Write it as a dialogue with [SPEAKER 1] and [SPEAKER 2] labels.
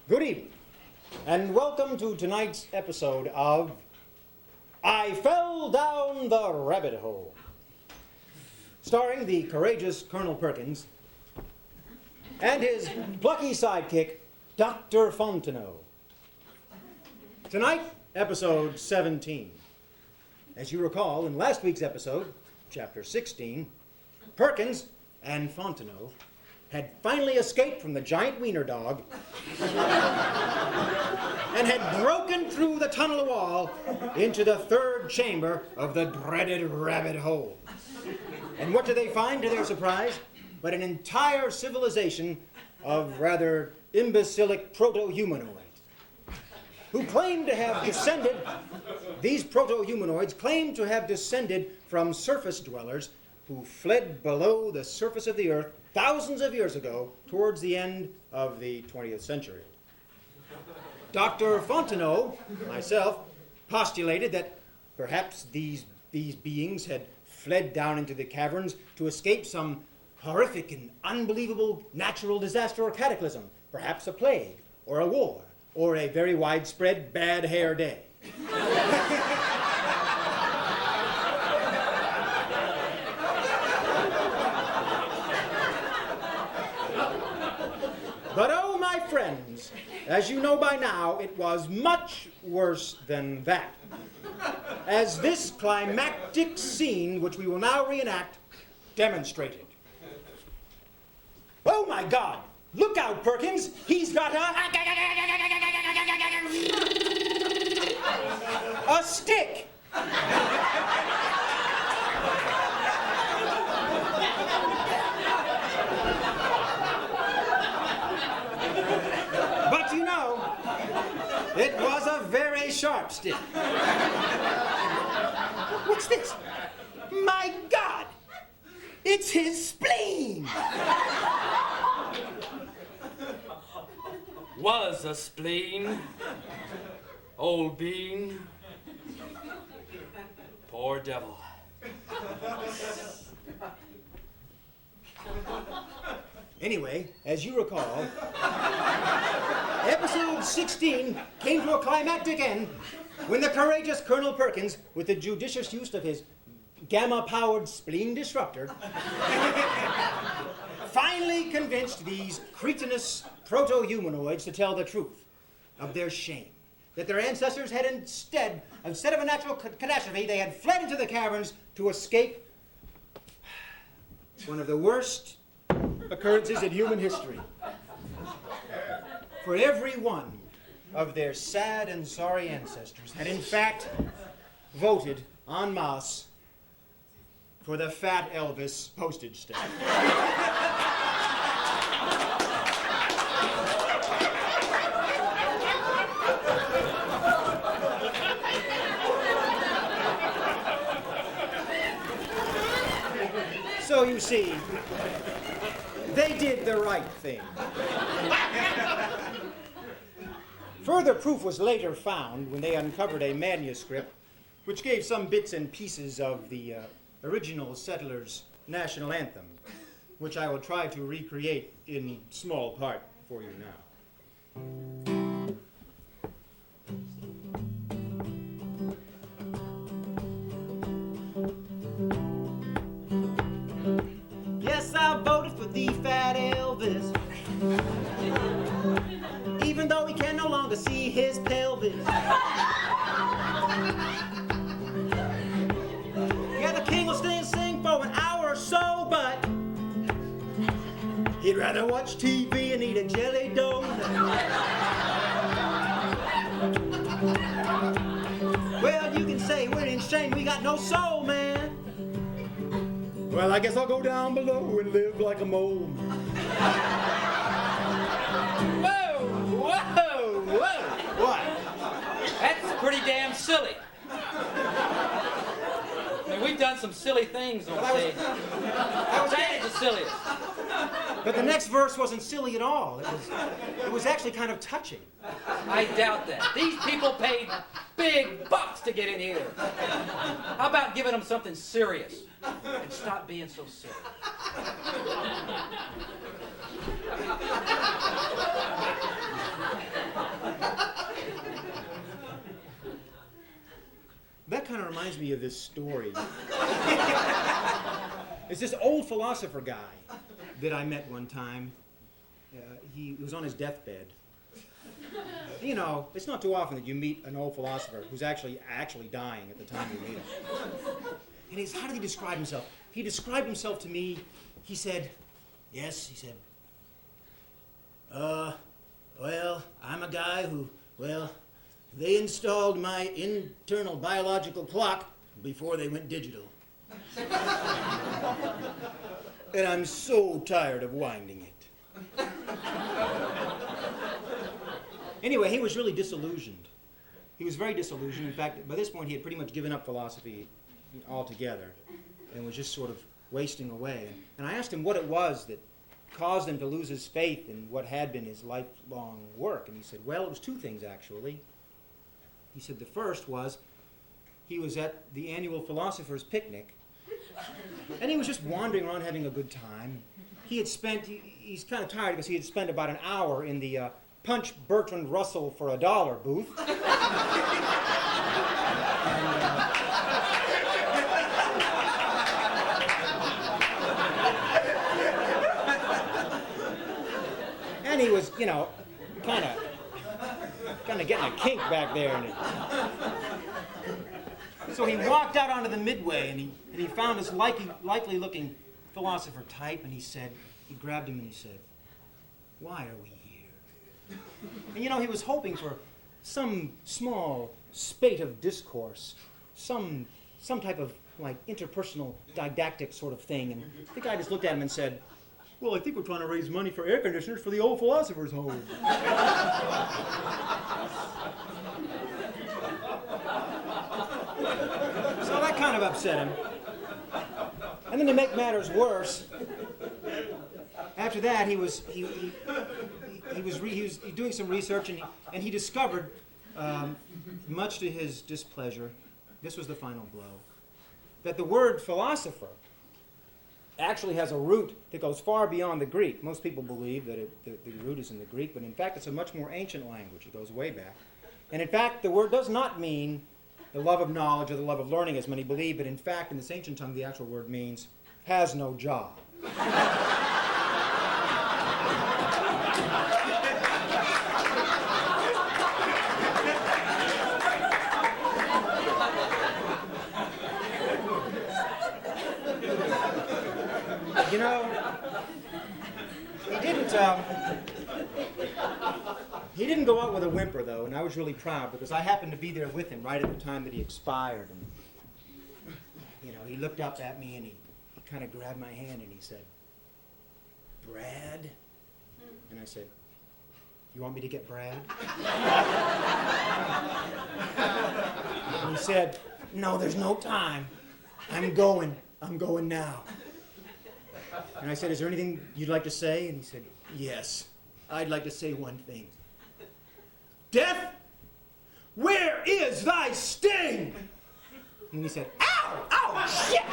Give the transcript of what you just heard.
[SPEAKER 1] Good evening, and welcome to tonight's episode of I Fell Down the Rabbit Hole, starring the courageous Colonel Perkins and his plucky sidekick, Dr. Fontenot. Tonight, episode 17. As you recall, in last week's episode, chapter 16, Perkins and Fontenot had finally escaped from the giant wiener dog and had broken through the tunnel wall into the third chamber of the dreaded rabbit hole. And what do they find to their surprise? But an entire civilization of rather imbecilic proto-humanoids who claim to have descended, these proto-humanoids claim to have descended from surface dwellers who fled below the surface of the earth thousands of years ago towards the end of the 20th century. Dr. Fontenot, myself, postulated that perhaps these beings had fled down into the caverns to escape some horrific and unbelievable natural disaster or cataclysm, perhaps a plague or a war or a very widespread bad hair day. But oh, my friends, as you know by now, it was much worse than that. As this climactic scene, which we will now reenact, demonstrated. Oh my God! Look out, Perkins! He's got a stick! But you know, it was a very sharp stick. What's this? My God! It's his spleen!
[SPEAKER 2] Was a spleen. Old bean. Poor devil.
[SPEAKER 1] Anyway, as you recall, episode 16 came to a climactic end when the courageous Colonel Perkins, with the judicious use of his gamma-powered spleen disruptor, finally convinced these cretinous proto-humanoids to tell the truth of their shame. That their ancestors had instead of a natural catastrophe, they had fled into the caverns to escape one of the worst occurrences in human history. For every one of their sad and sorry ancestors had in fact voted en masse for the fat Elvis postage stamp. So you see, they did the right thing. Further proof was later found when they uncovered a manuscript which gave some bits and pieces of the original settlers' national anthem, which I will try to recreate in small part for you now. Yes, I voted for the fat Elvis, even though he can no longer see his pelvis. Yeah, the king will stay and sing for an hour or so, but he'd rather watch TV and eat a jelly donut. Well, you can say we're in shame, we got no soul, man. Well, I guess I'll go down below and live like a mole.
[SPEAKER 2] Whoa! Whoa! Whoa!
[SPEAKER 1] What?
[SPEAKER 2] That's pretty damn silly. I mean, we've done some silly things on stage. That is the silliest.
[SPEAKER 1] But the next verse wasn't silly at all. It was actually kind of touching.
[SPEAKER 2] I doubt that. These people paid big bucks to get in here. How about giving them something serious and stop being so silly?
[SPEAKER 1] That kind of reminds me of this story. It's this old philosopher guy that I met one time. He was on his deathbed. You know, it's not too often that you meet an old philosopher who's actually dying at the time you meet him. And how did he describe himself? He described himself to me, he said, well, I'm a guy who, they installed my internal biological clock before they went digital. And I'm so tired of winding it. Anyway, he was really disillusioned. He was very disillusioned. In fact, by this point, he had pretty much given up philosophy altogether and was just sort of wasting away. And I asked him what it was that caused him to lose his faith in what had been his lifelong work. And he said, well, it was two things, actually. He said the first was he was at the annual philosophers' picnic, and he was just wandering around having a good time. He's kind of tired because he had spent about an hour in the Punch Bertrand Russell for $1 booth. And he was, you know, kind of getting a kink back there. So he walked out onto the midway, and he found this likely-looking philosopher type, and he grabbed him and he said, why are we here? And you know, he was hoping for some small spate of discourse, some type of like interpersonal didactic sort of thing. And the guy just looked at him and said, well, I think we're trying to raise money for air conditioners for the old philosophers' home. So that kind of upset him. And then to make matters worse, after that he was doing some research, and he discovered, much to his displeasure, this was the final blow, that the word philosopher actually has a root that goes far beyond the Greek. Most people believe that the root is in the Greek, but in fact it's a much more ancient language. It goes way back. And in fact, the word does not mean the love of knowledge or the love of learning, as many believe, but in fact, in this ancient tongue, the actual word means has no job. You know, he didn't go out with a whimper, though, and I was really proud because I happened to be there with him right at the time that he expired. And, you know, he looked up at me and he kind of grabbed my hand and he said, Brad? And I said, you want me to get Brad? And he said, no, there's no time. I'm going now. And I said, is there anything you'd like to say? And he said, yes, I'd like to say one thing. Death, where is thy sting? And he said, ow, ow, shit!